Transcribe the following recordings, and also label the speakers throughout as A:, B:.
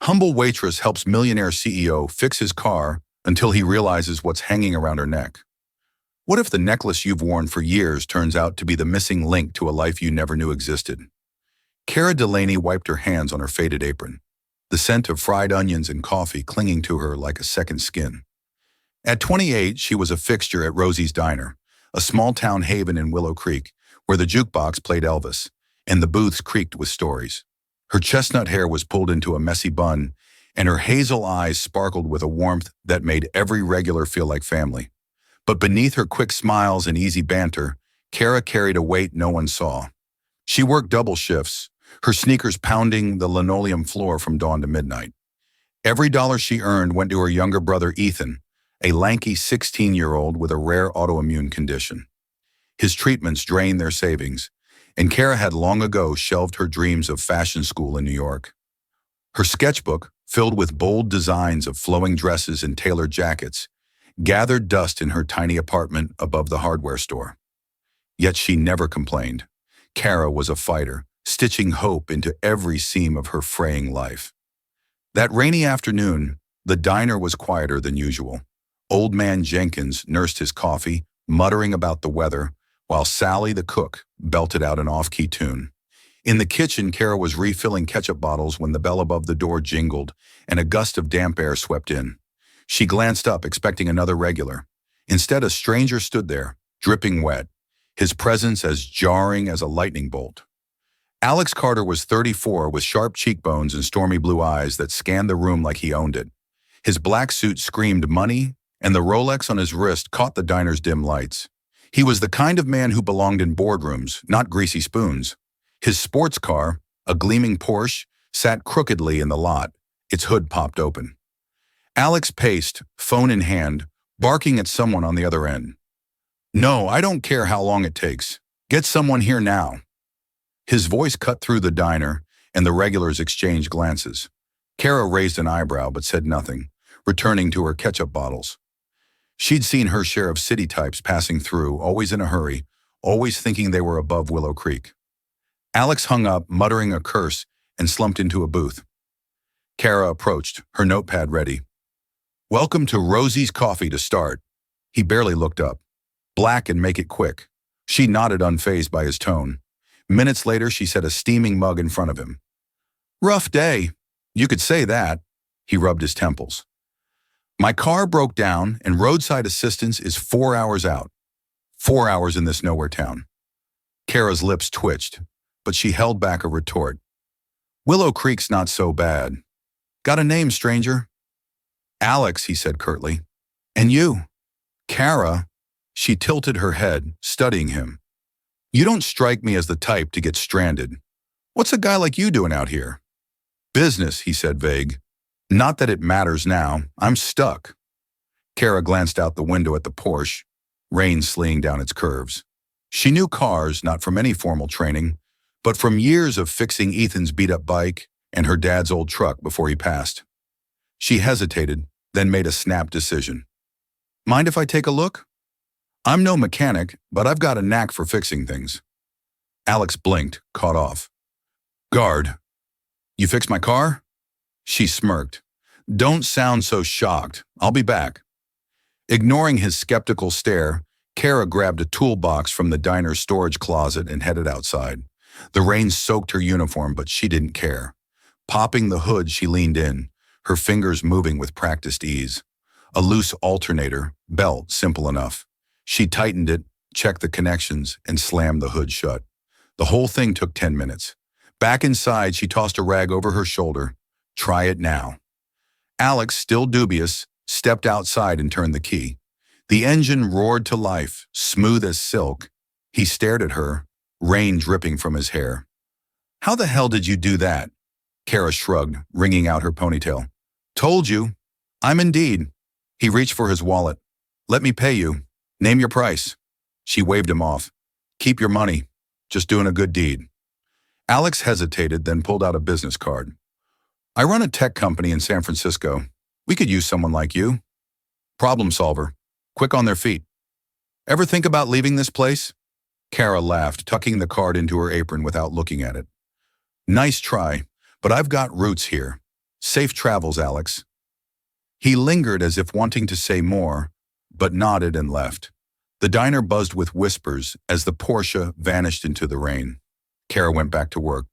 A: Humble waitress helps millionaire CEO fix his car until he realizes what's hanging around her neck. What if the necklace you've worn for years turns out to be the missing link to a life you never knew existed? Cara Delaney wiped her hands on her faded apron, the scent of fried onions and coffee clinging to her like a second skin. At 28, she was a fixture at Rosie's Diner, a small-town haven in Willow Creek, where the jukebox played Elvis, and the booths creaked with stories. Her chestnut hair was pulled into a messy bun, and her hazel eyes sparkled with a warmth that made every regular feel like family. But beneath her quick smiles and easy banter, Cara carried a weight no one saw. She worked double shifts, her sneakers pounding the linoleum floor from dawn to midnight. Every dollar she earned went to her younger brother Ethan, a lanky 16-year-old with a rare autoimmune condition. His treatments drained their savings, and Cara had long ago shelved her dreams of fashion school in New York. Her sketchbook, filled with bold designs of flowing dresses and tailored jackets, gathered dust in her tiny apartment above the hardware store. Yet she never complained. Cara was a fighter, stitching hope into every seam of her fraying life. That rainy afternoon, the diner was quieter than usual. Old man Jenkins nursed his coffee, muttering about the weather, while Sally, the cook, belted out an off-key tune. In the kitchen, Cara was refilling ketchup bottles when the bell above the door jingled and a gust of damp air swept in. She glanced up, expecting another regular. Instead, a stranger stood there, dripping wet, his presence as jarring as a lightning bolt. Alex Carter was 34, with sharp cheekbones and stormy blue eyes that scanned the room like he owned it. His black suit screamed money, and the Rolex on his wrist caught the diner's dim lights. He was the kind of man who belonged in boardrooms, not greasy spoons. His sports car, a gleaming Porsche, sat crookedly in the lot, its hood popped open. Alex paced, phone in hand, barking at someone on the other end. "No, I don't care how long it takes. Get someone here now." His voice cut through the diner, and the regulars exchanged glances. Cara raised an eyebrow but said nothing, returning to her ketchup bottles. She'd seen her share of city types passing through, always in a hurry, always thinking they were above Willow Creek. Alex hung up, muttering a curse, and slumped into a booth. Cara approached, her notepad ready. "Welcome to Rosie's Coffee to start." He barely looked up. "Black and make it quick." She nodded, unfazed by his tone. Minutes later, she set a steaming mug in front of him. "Rough day. You could say that." He rubbed his temples. "My car broke down, and roadside assistance is 4 hours out. 4 hours in this nowhere town." Cara's lips twitched, but she held back a retort. "Willow Creek's not so bad. Got a name, stranger?" "Alex," he said curtly. "And you?" "Cara." She tilted her head, studying him. "You don't strike me as the type to get stranded. What's a guy like you doing out here?" "Business," he said, vague. "Not that it matters now. I'm stuck." Cara glanced out the window at the Porsche, rain sleeing down its curves. She knew cars not from any formal training, but from years of fixing Ethan's beat-up bike and her dad's old truck before he passed. She hesitated, then made a snap decision. "Mind if I take a look? I'm no mechanic, but I've got a knack for fixing things." Alex blinked, caught off. "Guard, you fixed my car?" She smirked. "Don't sound so shocked. I'll be back." Ignoring his skeptical stare, Cara grabbed a toolbox from the diner's storage closet and headed outside. The rain soaked her uniform, but she didn't care. Popping the hood, she leaned in, her fingers moving with practiced ease. A loose alternator, belt, simple enough. She tightened it, checked the connections, and slammed the hood shut. The whole thing took 10 minutes. Back inside, she tossed a rag over her shoulder. Try it now. Alex, still dubious, stepped outside and turned the key. The engine roared to life, smooth as silk. He stared at her, rain dripping from his hair. "How the hell did you do that?" Cara shrugged, wringing out her ponytail. "Told you. I'm indeed." He reached for his wallet. "Let me pay you. Name your price." She waved him off. "Keep your money. Just doing a good deed." Alex hesitated, then pulled out a business card. "I run a tech company in San Francisco. We could use someone like you. Problem solver. Quick on their feet. Ever think about leaving this place?" Cara laughed, tucking the card into her apron without looking at it. "Nice try, but I've got roots here. Safe travels, Alex. He lingered as if wanting to say more, but nodded and left. The diner buzzed with whispers as the Porsche vanished into the rain. Kara went back to work,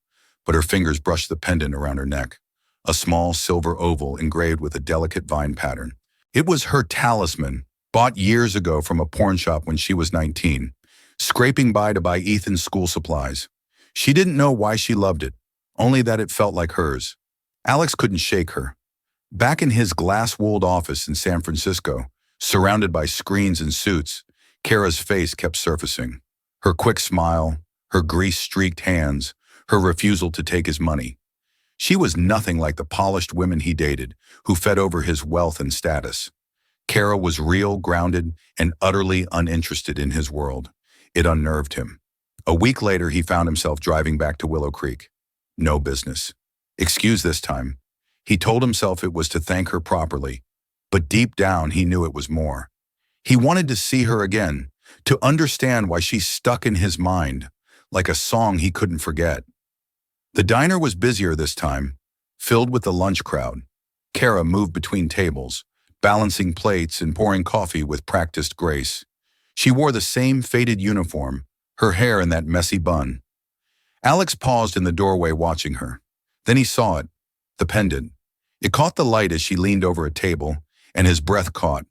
A: but her fingers brushed the pendant around her neck, a small silver oval engraved with a delicate vine pattern. It was her talisman, bought years ago from a pawn shop when she was 19, scraping by to buy Ethan's school supplies. She didn't know why she loved it, only that it felt like hers. Alex couldn't shake her. Back in his glass-walled office in San Francisco, surrounded by screens and suits, Kara's face kept surfacing. Her quick smile, her grease-streaked hands, her refusal to take his money. She was nothing like the polished women he dated, who fed over his wealth and status. Kara was real, grounded, and utterly uninterested in his world. It unnerved him. A week later, he found himself driving back to Willow Creek. No business. Excuse this time. He told himself it was to thank her properly, but deep down he knew it was more. He wanted to see her again, to understand why she stuck in his mind, like a song he couldn't forget. The diner was busier this time, filled with the lunch crowd. Kara moved between tables, balancing plates and pouring coffee with practiced grace. She wore the same faded uniform, her hair in that messy bun. Alex paused in the doorway watching her. Then he saw it, the pendant. It caught the light as she leaned over a table, and his breath caught.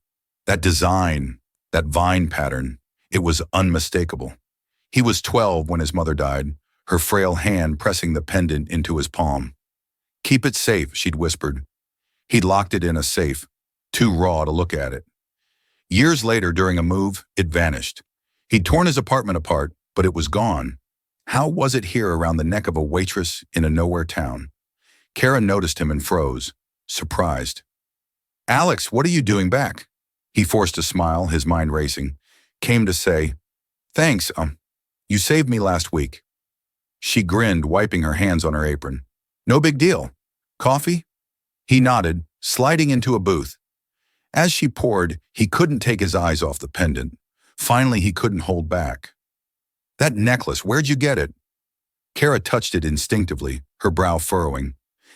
A: That design, that vine pattern, it was unmistakable. He was 12 when his mother died, her frail hand pressing the pendant into his palm. "Keep it safe," she'd whispered. He'd locked it in a safe, too raw to look at it. Years later, during a move, it vanished. He'd torn his apartment apart, but it was gone. How was it here around the neck of a waitress in a nowhere town? Kara noticed him and froze, surprised. "Alex, what are you doing back?" He forced a smile, his mind racing. Came to say, "Thanks, you saved me last week." She grinned, wiping her hands on her apron. "No big deal. Coffee?" He nodded, sliding into a booth. As she poured, he couldn't take his eyes off the pendant. Finally, he couldn't hold back. "That necklace, where'd you get it?" Kara touched it instinctively, her brow furrowing.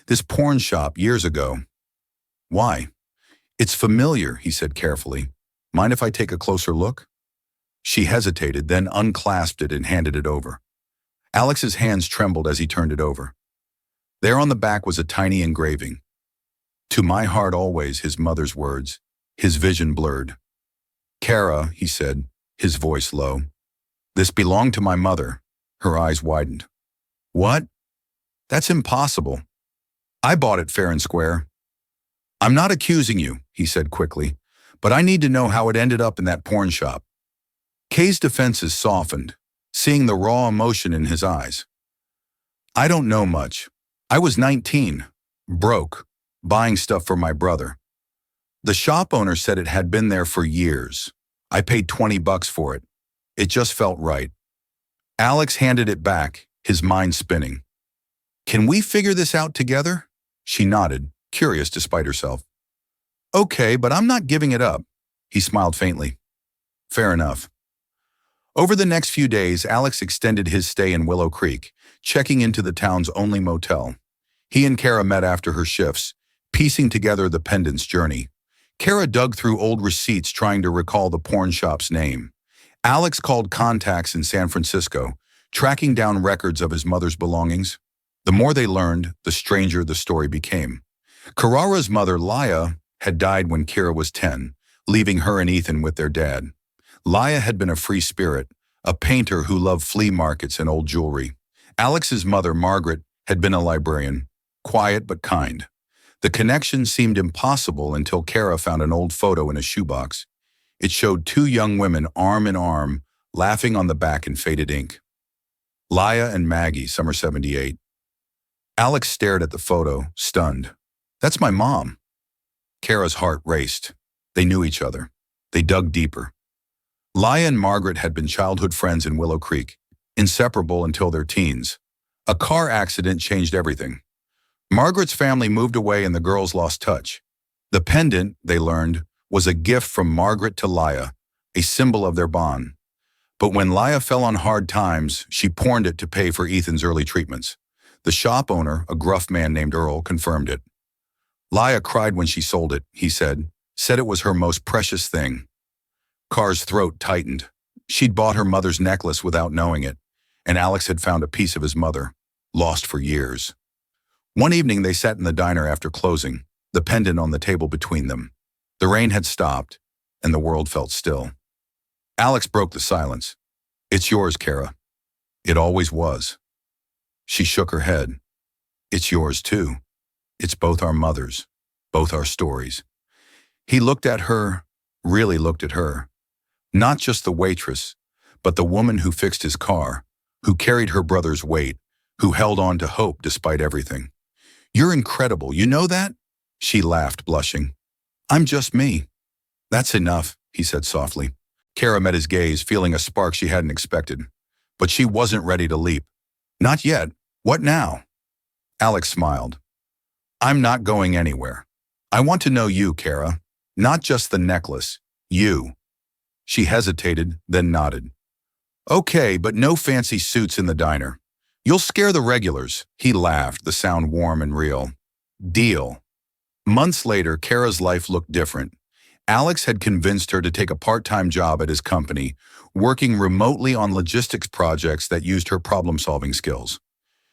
A: "This pawn shop years ago." "Why?" "It's familiar," he said carefully. "Mind if I take a closer look?" She hesitated, then unclasped it and handed it over. Alex's hands trembled as he turned it over. There on the back was a tiny engraving. "To my heart always," his mother's words, his vision blurred. "Kara," he said, his voice low. "This belonged to my mother." Her eyes widened. "What? That's impossible. I bought it fair and square." "I'm not accusing you," he said quickly, "but I need to know how it ended up in that pawn shop." Kay's defenses softened, seeing the raw emotion in his eyes. "I don't know much. I was 19, broke, buying stuff for my brother. The shop owner said it had been there for years. I paid $20 for it. It just felt right." Alex handed it back, his mind spinning. "Can we figure this out together?" She nodded, curious despite herself. "Okay, but I'm not giving it up." He smiled faintly. "Fair enough." Over the next few days, Alex extended his stay in Willow Creek, checking into the town's only motel. He and Kara met after her shifts, piecing together the pendant's journey. Kara dug through old receipts trying to recall the pawn shop's name. Alex called contacts in San Francisco, tracking down records of his mother's belongings. The more they learned, the stranger the story became. Carrara's mother, Laya, had died when Kara was 10, leaving her and Ethan with their dad. Laya had been a free spirit, a painter who loved flea markets and old jewelry. Alex's mother, Margaret, had been a librarian, quiet but kind. The connection seemed impossible until Kara found an old photo in a shoebox. It showed two young women arm in arm, laughing on the back in faded ink. Laya and Maggie, summer 78. Alex stared at the photo, stunned. "That's my mom." Kara's heart raced. They knew each other. They dug deeper. Laya and Margaret had been childhood friends in Willow Creek, inseparable until their teens. A car accident changed everything. Margaret's family moved away and the girls lost touch. The pendant, they learned, was a gift from Margaret to Laya, a symbol of their bond. But when Laya fell on hard times, she pawned it to pay for Ethan's early treatments. The shop owner, a gruff man named Earl, confirmed it. Laya cried when she sold it, he said it was her most precious thing. Car's throat tightened. She'd bought her mother's necklace without knowing it, and Alex had found a piece of his mother, lost for years. One evening they sat in the diner after closing, the pendant on the table between them. The rain had stopped, and the world felt still. Alex broke the silence. "It's yours, Kara." "It always was." She shook her head. "It's yours too. It's both our mothers, both our stories." He looked at her, really looked at her. Not just the waitress, but the woman who fixed his car, who carried her brother's weight, who held on to hope despite everything. "You're incredible, you know that?" She laughed, blushing. "I'm just me." "That's enough," he said softly. Kara met his gaze, feeling a spark she hadn't expected. But she wasn't ready to leap. "Not yet. What now?" Alex smiled. "I'm not going anywhere. I want to know you, Kara. Not just the necklace. You." She hesitated, then nodded. "Okay, but no fancy suits in the diner. You'll scare the regulars." He laughed, the sound warm and real. "Deal." Months later, Kara's life looked different. Alex had convinced her to take a part-time job at his company, working remotely on logistics projects that used her problem-solving skills.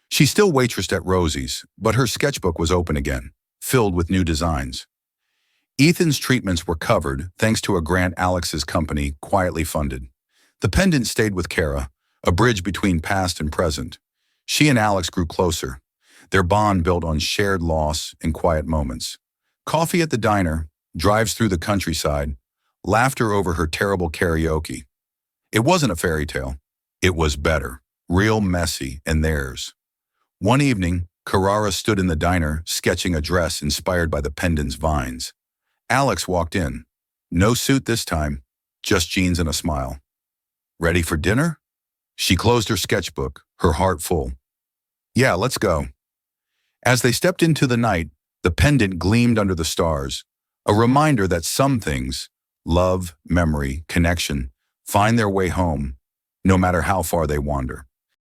A: She still waitressed at Rosie's, but her sketchbook was open again, filled with new designs. Ethan's treatments were covered, thanks to a grant Alex's company quietly funded. The pendant stayed with Kara, a bridge between past and present. She and Alex grew closer, their bond built on shared loss and quiet moments. Coffee at the diner, drives through the countryside, laughter over her terrible karaoke. It wasn't a fairy tale. It was better, real messy, and theirs. One evening, Carrara stood in the diner, sketching a dress inspired by the pendant's vines. Alex walked in. No suit this time, just jeans and a smile. "Ready for dinner?" She closed her sketchbook, her heart full. "Yeah, let's go." As they stepped into the night, the pendant gleamed under the stars, a reminder that some things, love, memory, connection, find their way home, no matter how far they wander.